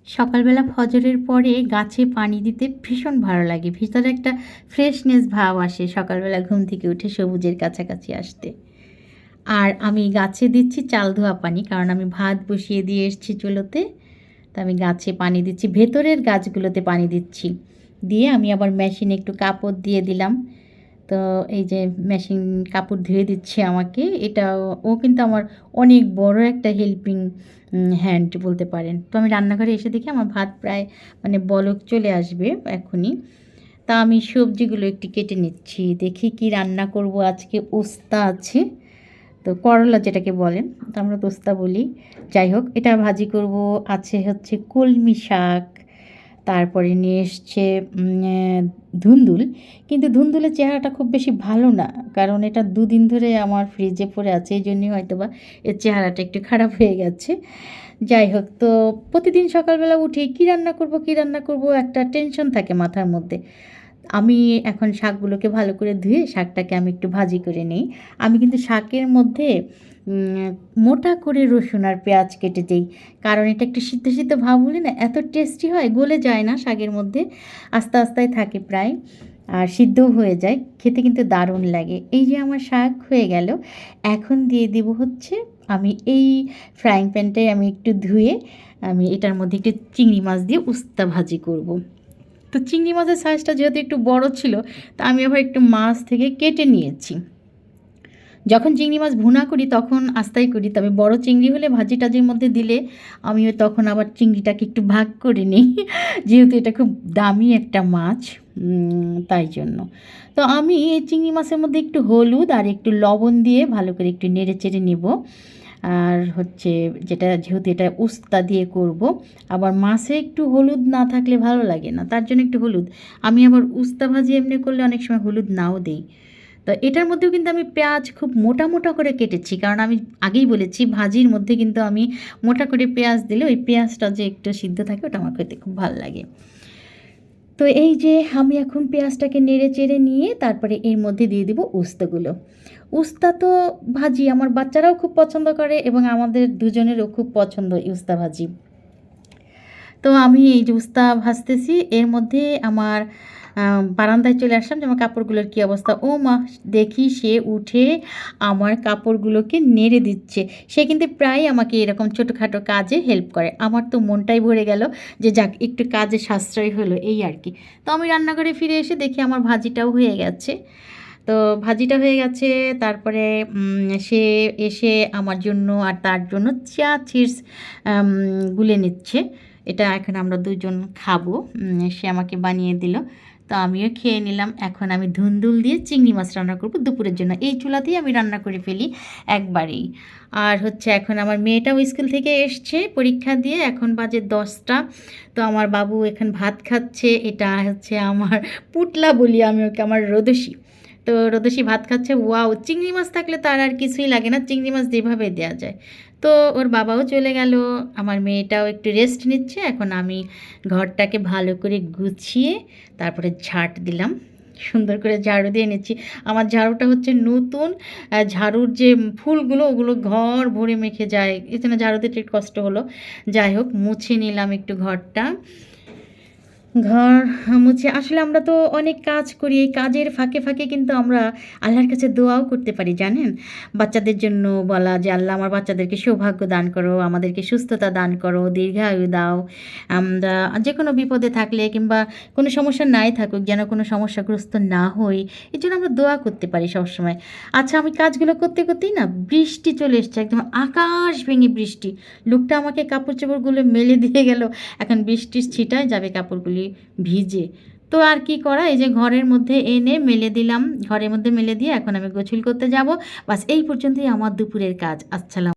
সকালবেলা ফজরের পরে গাছে পানি দিতে ভীষণ ভালো লাগে। ভিতরে একটা ফ্রেশনেস ভাব আসে সকালবেলা ঘুম থেকে উঠে সবুজের কাছাকাছি আসতে। আর আমি গাছে দিচ্ছি চাল ধোয়া পানি, কারণ আমি ভাত বসিয়ে দিয়ে এসেছি চুলোতে। তো আমি গাছে পানি দিচ্ছি, ভেতরের গাছগুলোতে পানি দিচ্ছি। দিয়ে আমি আবার মেশিনে একটু কাপড় দিয়ে দিলাম। তো এই যে মেশিন কাপড় ধুয়ে দিচ্ছে আমাকে, এটা ও কিন্তু আমার অনেক বড় একটা হেল্পিং হ্যান্ড বলতে পারেন। তো আমি রান্নাঘরে এসে দেখি আমার ভাত প্রায় মানে বলক চলে আসবে এখনই। তা আমি সবজিগুলো একটু কেটে নিচ্ছি, দেখি কি রান্না করব আজকে। উস্তা আছে, তো করলা যেটাকে বলেন, তো আমরা তো উস্তা বলি। যাই হোক, এটা ভাজি করব। আছে হচ্ছে কলমি শাক, তারপরে নিয়ে এসছে ধুন্দুল। কিন্তু ধুন্দুলের চেহারাটা খুব বেশি ভালো না, কারণ এটা দুদিন ধরে আমার ফ্রিজে পড়ে আছে, এই জন্যই হয়তো বা এর চেহারাটা একটু খারাপ হয়ে গেছে। যাই হোক, তো প্রতিদিন সকালবেলা উঠেই কী রান্না করব কী রান্না করব একটা টেনশন থাকে মাথার মধ্যে। আমি এখন শাকগুলোকে ভালো করে ধুয়ে শাকটাকে আমি একটু ভাজি করে নিই। আমি কিন্তু শাকের মধ্যে মোটা করে রসুন আর পেঁয়াজ কেটে দিই, কারণ এটা একটু সিদ্ধ সিদ্ধ ভাব হলে না এত টেস্টি হয়, গলে যায় না শাকের মধ্যে, আস্তে আস্তেই থাকে প্রায়, আর সিদ্ধও হয়ে যায়, খেতে কিন্তু দারুণ লাগে। এই যে আমার শাক হয়ে গেল, এখন দিয়ে দেবো হচ্ছে, আমি এই ফ্রাইং প্যানটাই আমি একটু ধুয়ে আমি এটার মধ্যে একটু চিংড়ি মাছ দিয়ে উস্তা ভাজি করব। তো চিংড়ি মাছের সাইজটা যেহেতু একটু বড় ছিল, তা আমি আবার একটু মাছ থেকে কেটে নিয়েছি। যখন চিংড়ি মাছ ভুনা করি তখন আস্তাই করি, তবে বড় চিংড়ি হলে ভাজি টাজির মধ্যে দিলে আমিও তখন আবার চিংড়িটাকে একটু ভাগ করে নিই, যেহেতু এটা খুব দামি একটা মাছ, তাই জন্য। তো আমি এই চিংড়ি মাছের মধ্যে একটু হলুদ আর একটু লবণ দিয়ে ভালো করে একটু নেড়ে চেড়ে নেব। আর হচ্ছে যেটা, যেহেতু এটা উস্তা দিয়ে করব, আবার মাছে একটু হলুদ না থাকলে ভালো লাগে না, তার জন্য একটু হলুদ। আমি আবার উস্তা ভাজি এমনি করলে অনেক সময় হলুদ নাও দেই। তো এটার মধ্যেও কিন্তু আমি পেঁয়াজ খুব মোটা মোটা করে কেটেছি, কারণ আমি আগেই বলেছি ভাজির মধ্যে কিন্তু আমি মোটা করে পেঁয়াজ দিলে ওই পেঁয়াজটা যে একটু সিদ্ধ থাকে ওটা আমার খেতে খুব ভালো লাগে। তো এই যে আমি এখন পেঁয়াজটাকে নেড়ে চেড়ে নিয়ে তারপরে এর মধ্যে দিয়ে দিব উস্তাগুলো। উস্তা তো ভাজি আমার বাচ্চারাও খুব পছন্দ করে এবং আমাদের দুজনেরও খুব পছন্দ এই উস্তা ভাজি। তো আমি এই যে উস্তা ভাজতেছি, এর মধ্যে আমার বারান্দায় চলে আসলাম যে আমার কাপড়গুলোর কী অবস্থা। ও মা, দেখি সে উঠে আমার কাপড়গুলোকে নেড়ে দিচ্ছে। সে কিন্তু প্রায় আমাকে এরকম ছোটোখাটো কাজে হেল্প করে। আমার তো মনটাই ভরে গেল যে যাক, একটু কাজে সাশ্রয় হলো, এই আর কি। তো আমি রান্নাঘরে ফিরে এসে দেখি আমার ভাজিটাও হয়ে গেছে। তো ভাজিটা হয়ে গেছে, তারপরে সে এসে আমার জন্য আর তার জন্য চা চিপস গুলে নিচ্ছে। এটা এখন আমরা দুজন খাবো, সে আমাকে বানিয়ে দিল। তো আমিও খেয়ে নিলাম। এখন আমি ধুন্দুল দিয়ে চিংড়ি মাছ রান্না করব দুপুরের জন্য। এই চুলাতেই আমি রান্না করে ফেলি একবারেই। আর হচ্ছে এখন আমার মেয়েটাও স্কুল থেকে এসছে পরীক্ষা দিয়ে, এখন বাজে 10টা। তো আমার বাবু এখন ভাত খাচ্ছে। এটা হচ্ছে আমার পুটলা বলি আমি ওকে, আমার রোদসী। তো রোদসী ভাত খাচ্ছে। ওয়াও, চিংড়ি মাছ থাকলে তার আর কিছুই লাগে না, চিংড়ি মাছ যেভাবে দেওয়া যায়। তো ওর বাবাও চলে গেল, আমার মেয়েটাও একটু রেস্ট নিচ্ছে। এখন আমি ঘরটাকে ভালো করে গুছিয়ে তারপরে ঝাঁট দিলাম, সুন্দর করে ঝাড়ু দিয়ে নিচ্ছি। আমার ঝাড়ুটা হচ্ছে নতুন, ঝাড়ুর যে ফুলগুলো ওগুলো ঘর ভরে মেখে যায়, এই জন্য ঝাড়ু দিতে একটু কষ্ট হলো। যাই হোক, মুছে নিলাম একটু ঘরটা। ঘর মুছে আসলে আমরা তো অনেক কাজ করি, এই কাজের ফাঁকে ফাঁকে কিন্তু আমরা আল্লাহর কাছে দোয়াও করতে পারি, জানেন। বাচ্চাদের জন্য বলা যে আল্লাহ আমার বাচ্চাদেরকে সৌভাগ্য দান করো, আমাদেরকে সুস্থতা দান করো, দীর্ঘায়ু দাও। আমরা যে কোনো বিপদে থাকলে কিংবা কোনো সমস্যা নাই থাকুক, যেন কোনো সমস্যাগ্রস্ত না হই, এই জন্য আমরা দোয়া করতে পারি সবসময়। আচ্ছা, আমি কাজগুলো করতে করতেই না বৃষ্টি চলে এসছে, একদম আকাশ ভেঙে বৃষ্টি। লোকটা আমাকে কাপড় চোপড়গুলো মেলে দিয়ে গেল, এখন বৃষ্টির ছিটায় যাবে কাপড়গুলি ভিজে। তো আর কি করা, এই যে ঘরের মধ্যে এনে মেলে দিলাম, ঘরের মধ্যে মেলে দিয়ে এখন আমি গোসল করতে যাব। বাস এই পর্যন্তই আমার দুপুরের কাজ। আসসালাম।